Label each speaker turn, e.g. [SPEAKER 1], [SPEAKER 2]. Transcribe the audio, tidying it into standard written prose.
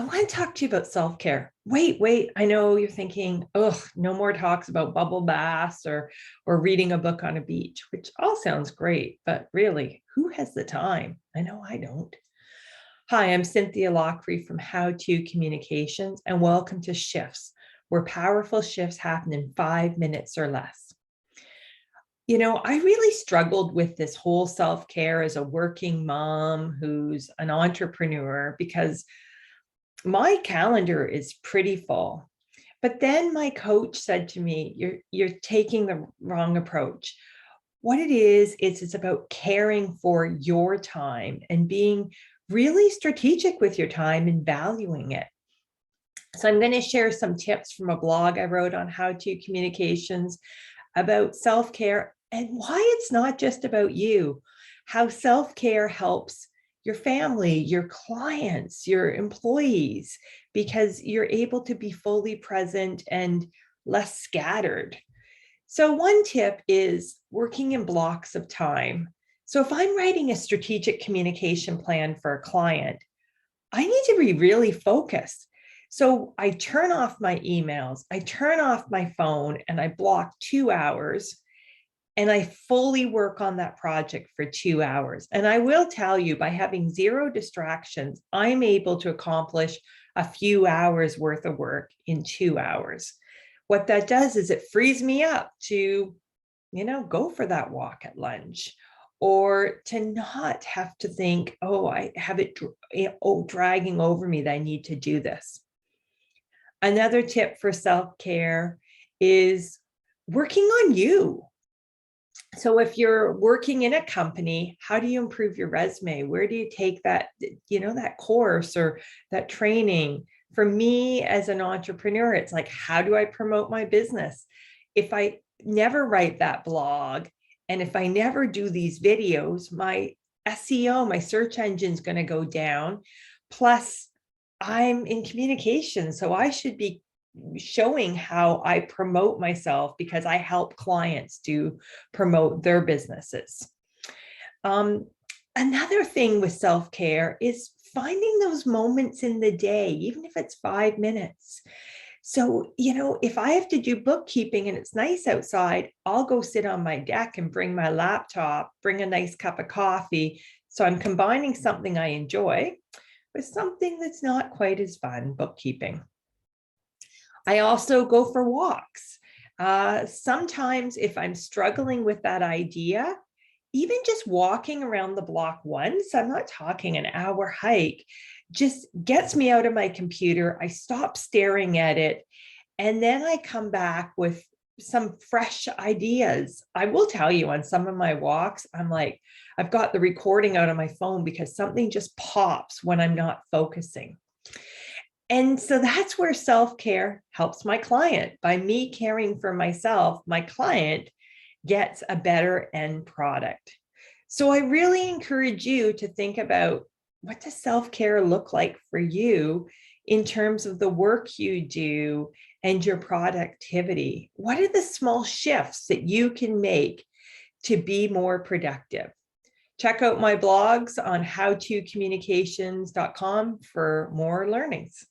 [SPEAKER 1] want to talk to you about self-care. Wait, I know you're thinking, oh, no more talks about bubble baths or reading a book on a beach, which all sounds great, but really, who has the time? I know I don't. Hi, I'm Cynthia Lockery from How To Communications, and welcome to Shifts, where powerful shifts happen in 5 minutes or less. I really struggled with this whole self-care as a working mom who's an entrepreneur because my calendar is pretty full. But then my coach said to me, you're taking the wrong approach. What it is, it's about caring for your time and being really strategic with your time and valuing it. So I'm going to share some tips from a blog I wrote on How To Communications about self-care and why it's not just about you, how self-care helps your family, your clients, your employees, because you're able to be fully present and less scattered. So one tip is working in blocks of time. So if I'm writing a strategic communication plan for a client, I need to be really focused. So I turn off my emails, I turn off my phone, and I block 2 hours. And I fully work on that project for 2 hours. And I will tell you, by having zero distractions, I'm able to accomplish a few hours worth of work in 2 hours. What that does is it frees me up to, go for that walk at lunch, or to not have to think, oh, I have it dragging over me that I need to do this. Another tip for self-care is working on you. So if you're working in a company, how do you improve your resume? Where do you take that, that course or that training? For me as an entrepreneur, it's like, how do I promote my business? If I never write that blog, and if I never do these videos, my SEO, my search engine is going to go down. Plus, I'm in communication, so I should be showing how I promote myself because I help clients to promote their businesses. Another thing with self-care is finding those moments in the day, even if it's 5 minutes. So, if I have to do bookkeeping and it's nice outside, I'll go sit on my deck and bring my laptop, bring a nice cup of coffee. So I'm combining something I enjoy with something that's not quite as fun, bookkeeping. I also go for walks. Sometimes if I'm struggling with that idea, even just walking around the block once, I'm not talking an hour hike, just gets me out of my computer. I stop staring at it. And then I come back with some fresh ideas. I will tell you, on some of my walks, I'm like, I've got the recording out on my phone because something just pops when I'm not focusing. And so that's where self-care helps my client. By me caring for myself, my client gets a better end product. So I really encourage you to think about, what does self-care look like for you in terms of the work you do and your productivity? What are the small shifts that you can make to be more productive? Check out my blogs on howtocommunications.com for more learnings.